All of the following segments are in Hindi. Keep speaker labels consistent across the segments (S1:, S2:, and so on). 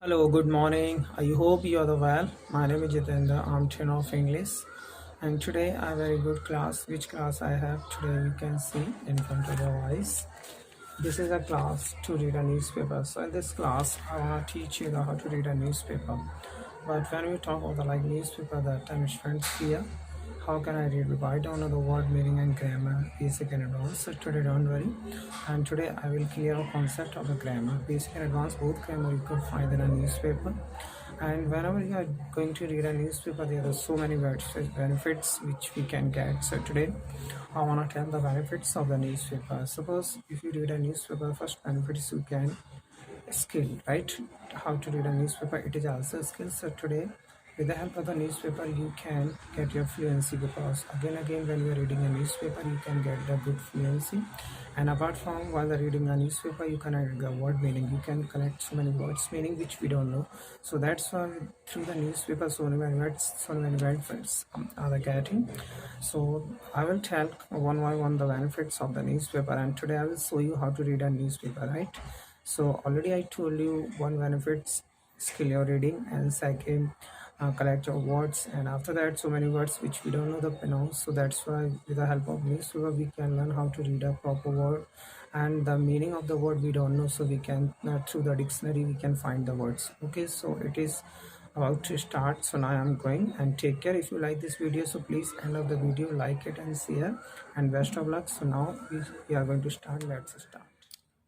S1: Hello, good morning. I hope you are the well. My name is Jitendra. I'm 10 of English, and today I have a very good class. Which class I have today? You can see in front of your eyes. This is a class to read a newspaper. So in this class, I want to teach you how to read a newspaper. But when we talk about the newspaper, that time students here, how can I read? Because I don't know the word meaning and grammar, basic and advanced. So today don't worry. And today I will clear a concept of the grammar, basic and advanced. Both grammar you can find in a newspaper. And whenever you are going to read a newspaper, there are so many benefits which we can get. So today I want to tell the benefits of the newspaper. Suppose if you read a newspaper, first benefits you can skill, right? How to read a newspaper, it is also a skill. So today with the help of the newspaper you can get your fluency, because again when you are reading a newspaper you can get the good fluency. And apart from while reading a newspaper, you can add the word meaning, you can collect so many words meaning which we don't know. So that's why through the newspaper so many words, so many benefits are getting. So I will tell one by one the benefits of the newspaper, and today I will show you how to read a newspaper, right? So already I told you one benefits skill your reading, and second collect your words, and after that so many words which we don't know the pronounce. So that's why with the help of newspaper we can learn how to read a proper word, and the meaning of the word we don't know, so we can through the dictionary we can find the words. Okay, so it is about to start. So now I'm going, and take care. If you like this video, so please end of the video like it and share, and best of luck. So now we are going to start. Let's start.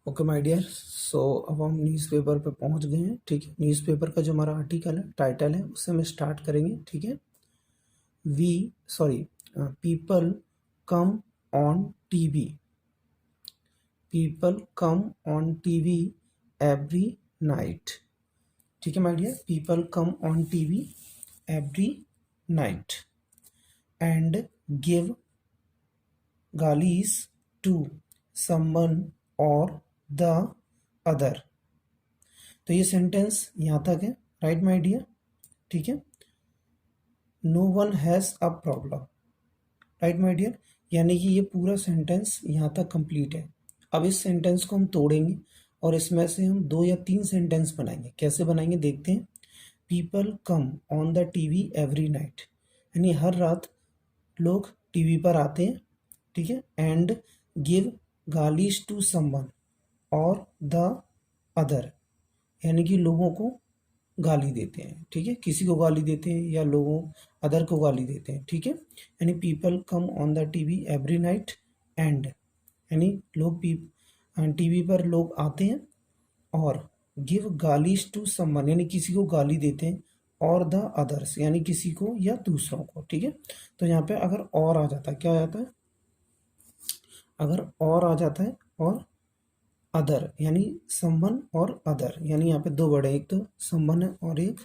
S2: Okay my dear, so अब हम न्यूज़पेपर पे पहुंच गए हैं। ठीक है, न्यूज़पेपर का जो हमारा आर्टिकल है, टाइटल है, उससे हम स्टार्ट करेंगे। ठीक है, people come on TV, people come on TV every night. ठीक है my dear, people come on TV every night and give गालीज to someone or the other. तो ये सेंटेंस यहाँ तक है, राइट माय डियर। ठीक है, no one has a problem, right my dear, यानी कि ये पूरा सेंटेंस यहाँ तक कंप्लीट है। अब इस सेंटेंस को हम तोड़ेंगे और इसमें से हम 2 या 3 सेंटेंस बनाएंगे। कैसे बनाएंगे देखते हैं। People come on the TV every night, यानी हर रात लोग टीवी पर आते हैं। ठीक है, एंड गिव गालीज to someone or the other, यानी कि लोगों को गाली देते हैं। ठीक है, किसी को गाली देते हैं या लोगों अदर को गाली देते हैं। ठीक है, यानी people come on the TV every night and, यानी लोग टीवी पर लोग आते हैं, और गिव गालीज टू समवन, यानी किसी को गाली देते हैं, और द अदर्स, यानी किसी को या दूसरों को। ठीक है, तो यहाँ पे अगर और आ जाता है, क्या आ जाता है, अगर और आ जाता है, और अदर, यानी समवन और अदर, यानी यहाँ पे 2 वर्ड है, एक तो समवन है और एक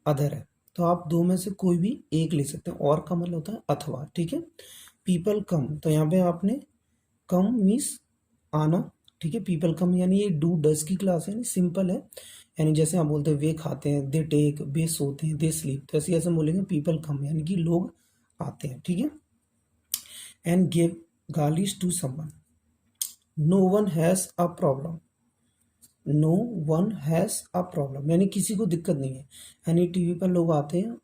S2: अदर है। तो आप 2 में से कोई भी एक ले सकते हैं, और का मतलब होता है अथवा। ठीक है, पीपल कम, तो यहाँ पे आपने कम मीन्स आना। ठीक है, पीपल कम यानी ये डू डज की क्लास है, यानी सिंपल है। यानी जैसे आप बोलते हैं वे खाते हैं, दे टेक, वे सोते हैं, दे स्लीप, तो ऐसे ऐसे बोलेंगे पीपल कम, यानी कि लोग आते हैं। ठीक है, एंड गिव गालीज to someone, no one has a problem, no one has a problem, यानी किसी को दिक्कत नहीं है। यानी टीवी पर लोग आते हैं,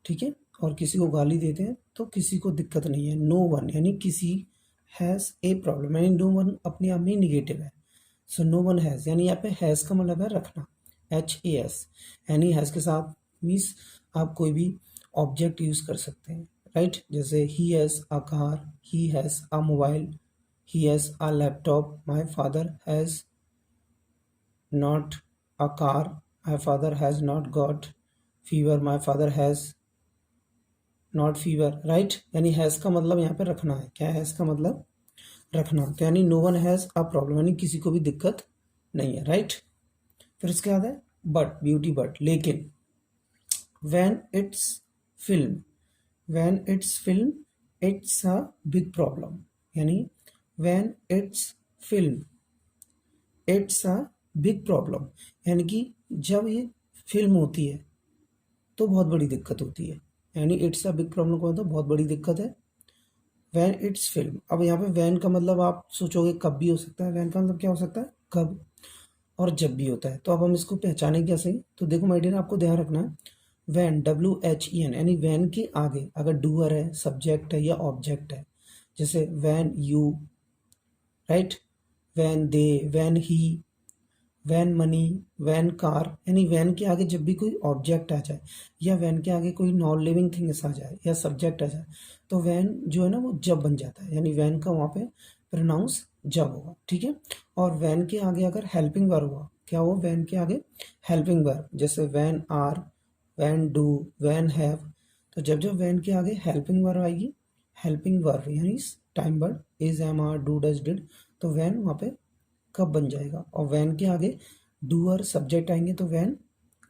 S2: ठीक है, और किसी को गाली देते हैं, तो किसी को दिक्कत नहीं है। नो वन यानी किसी, हैज़ ए प्रॉब्लम यानी नो वन अपने आप में निगेटिव है। सो नो वन हैज़, यानी यहाँ पे हैज़ का मतलब है रखना, HAS, यानी हैज़ के साथ मीन्स आप कोई भी ऑब्जेक्ट यूज़ कर सकते हैं, राइट। जैसे he has a car, he has a mobile, he has a laptop, my father has not a car, my father has not got fever, my father has not fever, right। यानी हैज़ का मतलब यहाँ पे रखना है। क्या है हैज़ का मतलब, रखना। तो यानी no one has a problem, यानी किसी को भी दिक्कत नहीं है, राइट। फिर इसके बाद है बट, ब्यूटी बट, लेकिन, when it's film, when it's film it's a big problem, यानी when it's film it's a big problem, यानी कि जब ये फिल्म होती है तो बहुत बड़ी दिक्कत होती है। यानी इट्स अ बिग प्रॉब्लम का मतलब बहुत बड़ी दिक्कत है। वैन इट्स फिल्म, अब यहाँ पे वैन का मतलब आप सोचोगे कब भी हो सकता है, वैन का मतलब क्या हो सकता है, कब। और जब भी होता है। तो अब हम इसको पहचाने कैसे? तो देखो माय डियर, आपको ध्यान रखना है, वैन WHEN यानी वैन के आगे अगर डूअर है, सब्जेक्ट है या ऑब्जेक्ट है, जैसे when you, right, when they, when he, when money, when car, यानी वैन के आगे जब भी कोई ऑब्जेक्ट आ जाए या वैन के आगे कोई नॉन लिविंग थिंग्स आ जाए या सब्जेक्ट आ जाए, तो वैन जो है ना वो जब बन जाता है, यानी वैन का वहाँ पे प्रोनाउंस जब होगा, ठीक है। और वैन के आगे अगर हेल्पिंग वर्ब हुआ, क्या हुआ? वैन के आगे हेल्पिंग वर्ब, जैसे when are, when do, when have. तो जब जब वैन के आगे हेल्पिंग वर्ब आएगी, हेल्पिंग वर्ब यानी time verb is, am, are, do, does, did, तो वैन वहाँ पे कब बन जाएगा। और वैन के आगे डूअर सब्जेक्ट आएंगे तो वैन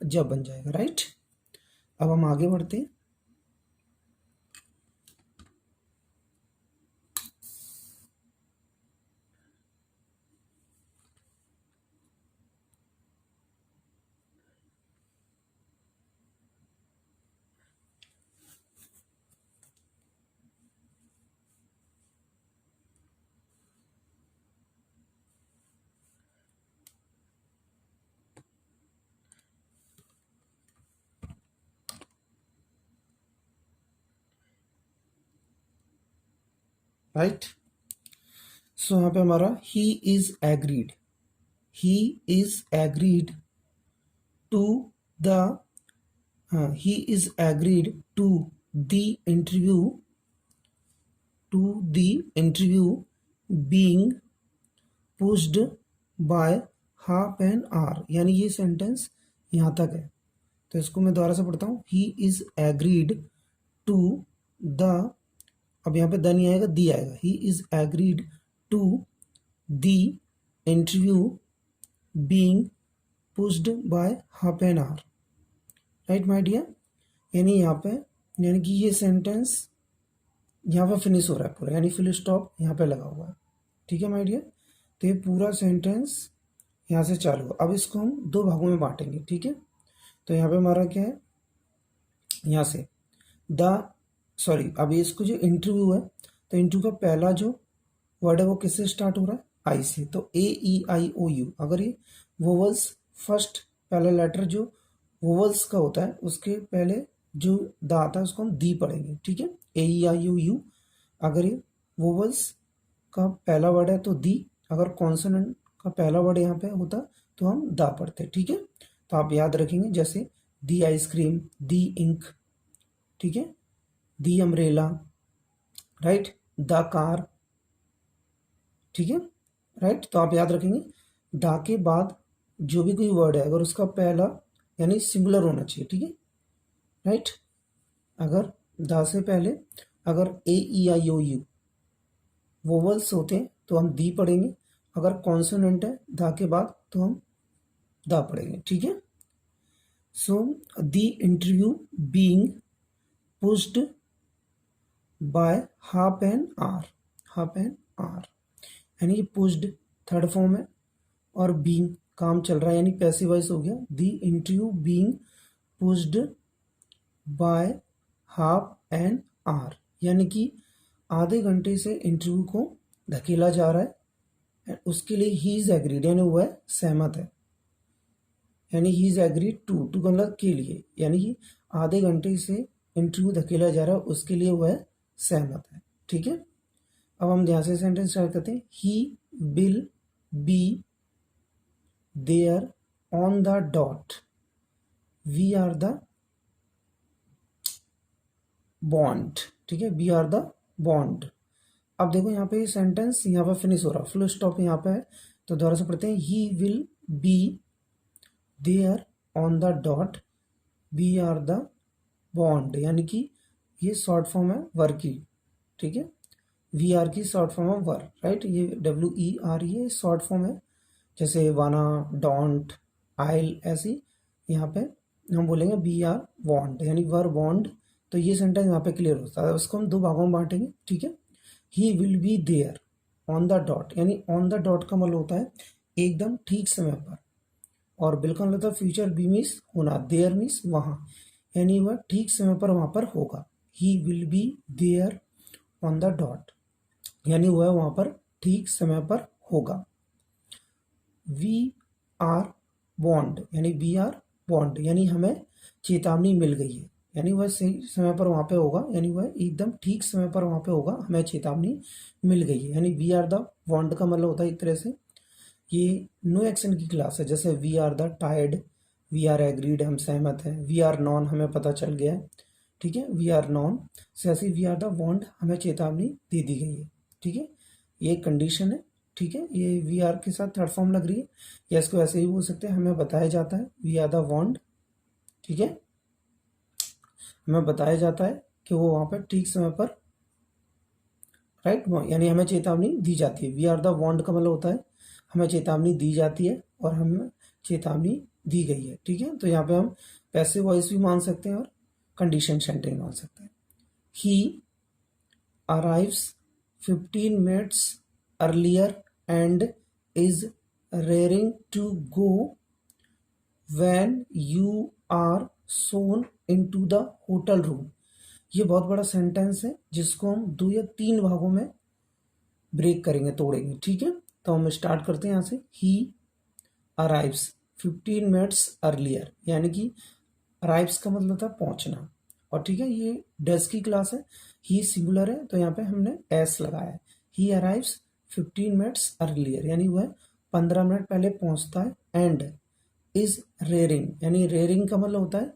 S2: जब बन जाएगा, राइट। अब हम आगे बढ़ते हैं। राइट, सो यहाँ पे हमारा he is agreed, he is agreed to the, he is agreed to the interview, to the interview being pushed by half an hour, यानी ये सेंटेंस यहाँ तक है। तो इसको मैं दोबारा से पढ़ता हूँ, he is agreed to the, अब यहाँ पे द नहीं आएगा, दी आएगा, he is agreed to the interview being pushed by half an hour, right my dear. यानी यहाँ पे, यानी कि ये सेंटेंस यहाँ पे फिनिश हो रहा है पूरा, यानी फुल स्टॉप यहाँ पे लगा हुआ है, ठीक है माय डियर। तो ये पूरा सेंटेंस यहाँ से चालू हुआ। अब इसको हम दो भागों में बांटेंगे, ठीक है। तो यहाँ पे हमारा क्या है, यहाँ से द, सॉरी, अब इसको जो इंटरव्यू है, तो इंटरव्यू का पहला जो वर्ड है वो किससे स्टार्ट हो रहा है? आई से। तो AEIOU, अगर ये वोवल्स फर्स्ट पहला लेटर जो वोवल्स का होता है उसके पहले जो द आता है उसको हम दी पढ़ेंगे, ठीक है। AEIOU, अगर ये वोवल्स का पहला वर्ड है तो दी, अगर कॉन्सोनेंट का पहला वर्ड यहाँ पे होता तो हम दा पढ़ते, ठीक है। तो आप याद रखेंगे, जैसे दी आइसक्रीम, दी इंक, ठीक है, दी अम्ब्रेला, राइट, द कार, ठीक है, राइट। तो आप याद रखेंगे दा के बाद जो भी कोई वर्ड है अगर उसका पहला यानी सिंगुलर होना चाहिए, ठीक है, राइट। अगर दा से पहले अगर AEIOU वोवल्स होते हैं तो हम दी पढ़ेंगे, अगर कॉन्सोनेंट है दा के बाद तो हम दा पढ़ेंगे, ठीक है। So the interview being pushed by half an our, half an hour, यानी पुश्ड थर्ड फॉर्म है और बीइंग काम चल रहा है यानी पैसिव वॉइस हो गया। The interview being pushed by half an hour, यानी कि आधे घंटे से इंटरव्यू को धकेला जा रहा है, उसके लिए ही इज एग्रीड यानी वो है सहमत है, यानी ही इज एग्रीड टू का मतलब के लिए, यानी कि आधे घंटे से इंटरव्यू धकेला जा रहा है उसके लिए वो है सहमत है, ठीक है। अब हम ध्यान से सेंटेंस स्टार्ट करते हैं। He will be there on the dot, we are the bound, ठीक है, वी आर द बॉन्ड। अब देखो यहाँ पे सेंटेंस यहाँ पे फिनिश हो रहा है, फुल स्टॉप यहाँ पे है। तो दोबारा से पढ़ते हैं, he will be there on the dot, we are the bound, यानी कि ये शॉर्ट फॉर्म है वर की, ठीक है, वी आर की शॉर्ट फॉर्म है वर, राइट। ये WER ये शॉर्ट फॉर्म है, जैसे वाना, डोंट, आइल, ऐसी यहाँ पे हम बोलेंगे वी आर बॉन्ड यानी वर बॉन्ड। तो ये सेंटेंस यहाँ पे क्लियर होता है। उसको हम दो भागों में बांटेंगे, ठीक है। He will be there on the dot, यानी ऑन द डॉट का मतलब होता है एकदम ठीक समय पर, और बिल्कुल होता है फ्यूचर बी मीन्स होना, देयर मीन्स वहाँ, यानी वह ठीक समय पर वहाँ पर होगा। He will be there on the dot, यानी वह वहाँ पर ठीक समय पर होगा। वी आर बॉन्ड, यानी वी आर बॉन्ड, यानी हमें चेतावनी मिल गई है, यानी वह सही समय पर वहाँ पे होगा, यानी वह एकदम ठीक समय पर वहाँ पे होगा, हमें चेतावनी मिल गई है, यानी वी आर द बॉन्ड का मतलब होता है एक तरह से ये नो एक्शन की क्लास है। जैसे we are the tired, we are agreed, हम सहमत हैं, वी आर नॉन, हमें पता चल गया है, ठीक है, वी आर नॉन से ऐसी वी आर द बॉन्ड, हमें चेतावनी दे दी गई है, ठीक है, ये एक कंडीशन है, ठीक है, ये वी आर के साथ थर्ड फॉर्म लग रही है, या इसको ऐसे ही बोल सकते हैं, हमें बताया जाता है वी आर द बॉन्ड, ठीक है, हमें बताया जाता है कि वो वहाँ पर ठीक समय पर राइट, यानी हमें चेतावनी दी जाती है। वी आर द वार्न्ड का मतलब होता है हमें चेतावनी दी जाती है और हमें चेतावनी दी गई है, ठीक है, तो यहाँ पे हम पैसिव वॉइस भी मान सकते हैं और कंडीशन सेंटेंस मान सकते हैं। He arrives 15 minutes earlier and is raring to go when you are shown into the hotel room. ये बहुत बड़ा सेंटेंस है जिसको हम 2 या 3 भागों में ब्रेक करेंगे, तोड़ेंगे, ठीक है, तो हम स्टार्ट करते हैं यहाँ से। ही अराइव्स 15 मिनट्स अर्लियर, यानी कि अराइव्स का मतलब था पहुंचना, और ठीक है ये डज की क्लास है, ही सिंगुलर है तो यहाँ पे हमने एस लगाया है। ही अराइव्स 15 मिनट्स अर्लियर, यानी वह 15 मिनट पहले पहुंचता है, एंड इज रेयरिंग, यानी रेयरिंग का मतलब होता है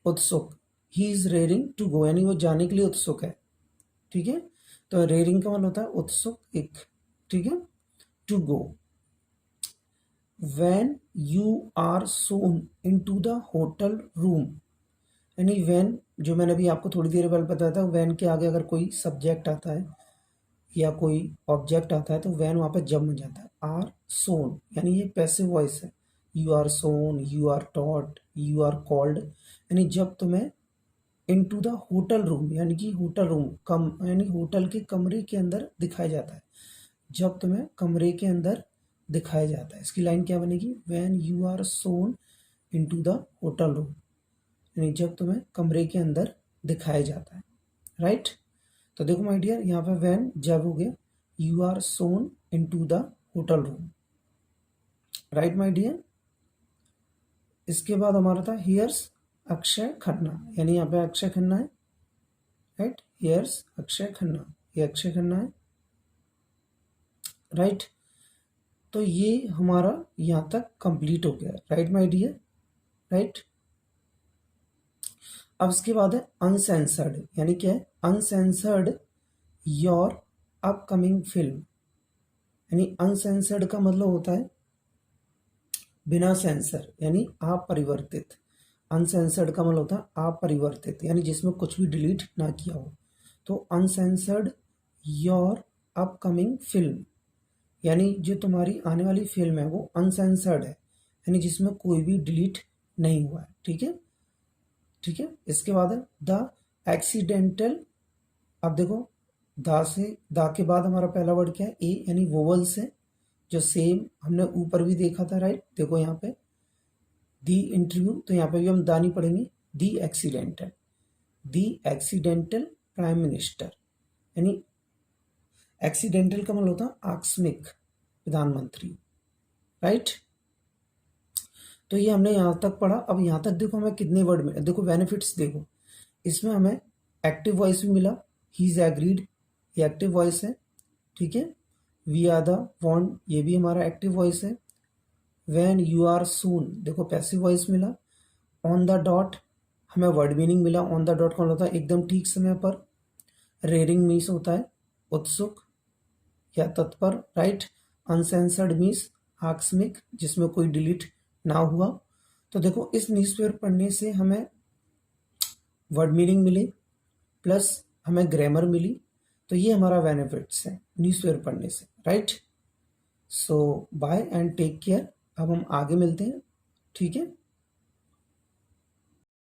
S2: उत्सुक, he is raring to go, यानी वो जाने के लिए उत्सुक है, ठीक है, तो रेयरिंग का मतलब होता है उत्सुक एक, ठीक है, to go when you are shown into the hotel room, यानी व्हेन जो मैंने अभी आपको थोड़ी देर पहले बताया था, व्हेन के आगे अगर कोई सब्जेक्ट आता है या कोई ऑब्जेक्ट आता है तो व्हेन वहाँ पे जब बन जाता है। आर सोन, यानी ये पैसिव वॉइस है, you are shown, you are taught, you are called, यानी जब तुम्हें इनटू द होटल रूम, यानी कि होटल रूम कम, यानी होटल के कमरे के अंदर दिखाया जाता है, जब तुम्हें कमरे के अंदर दिखाया जाता है। इसकी लाइन क्या बनेगी, when you are shown into the hotel room, यानी जब तुम्हें कमरे के अंदर दिखाया जाता है, राइट। तो देखो माय डियर, यहाँ पे व्हेन जब हो गया, you are shown into the hotel room, right my dear. इसके बाद हमारा था हियर्स अक्षय खन्ना, यानी यहाँ पे अक्षय खन्ना है, राइट, हियर्स अक्षय खन्ना, ये अक्षय खन्ना है, राइट। तो ये हमारा यहाँ तक कंप्लीट हो गया, राइट माय डियर, राइट। अब इसके बाद है अनसेंसर्ड, यानी क्या है, अनसेंसर्ड योर अपकमिंग फिल्म, यानी अनसेंसर्ड का मतलब होता है बिना सेंसर, यानी अपरिवर्तित। अनसेंसर्ड का मतलब होता है अपरिवर्तित, यानी जिसमें कुछ भी डिलीट ना किया हो। तो अनसेंसर्ड योर अपकमिंग फिल्म, यानी जो तुम्हारी आने वाली फिल्म है वो अनसेंसर्ड है, यानी जिसमें कोई भी डिलीट नहीं हुआ है, ठीक है, ठीक है। इसके बाद है द एक्सीडेंटल, अब देखो दा से, दा के बाद हमारा पहला वर्ड क्या है, ए, यानी वोवल्स है, जो सेम हमने ऊपर भी देखा था, राइट। देखो यहाँ पे दी इंटरव्यू, तो यहाँ पे भी हम दा नहीं पढ़ेंगे, दी एक्सीडेंटल, दी एक्सीडेंटल प्राइम मिनिस्टर, यानी एक्सीडेंटल का मतलब होता है आकस्मिक प्रधानमंत्री, राइट। तो ये हमने यहाँ तक पढ़ा। अब यहाँ तक देखो हमें कितने वर्ड मिले, देखो बेनिफिट्स देखो, इसमें हमें एक्टिव वॉइस भी मिला, ही इज एग्रीड, ये एक्टिव वॉइस है, ठीक है, वी आर द वॉन्ट, ये भी हमारा एक्टिव वॉइस है, व्हेन यू आर सून, देखो पैसिव वॉइस मिला, ऑन द डॉट हमें वर्ड मीनिंग मिला, ऑन द डॉट कौन होता है एकदम ठीक समय पर, रेयरिंग मीन्स होता है उत्सुक या तत्पर, राइट। अनसेंसर्ड मीन्स आकस्मिक, जिसमें कोई डिलीट ना हुआ। तो देखो इस न्यूज़पेपर पढ़ने से हमें वर्ड मीनिंग मिली प्लस हमें ग्रामर मिली, तो ये हमारा बेनिफिट्स है न्यूज़पेपर पढ़ने से, right. So bye and take care. अब हम आगे मिलते हैं, ठीक है।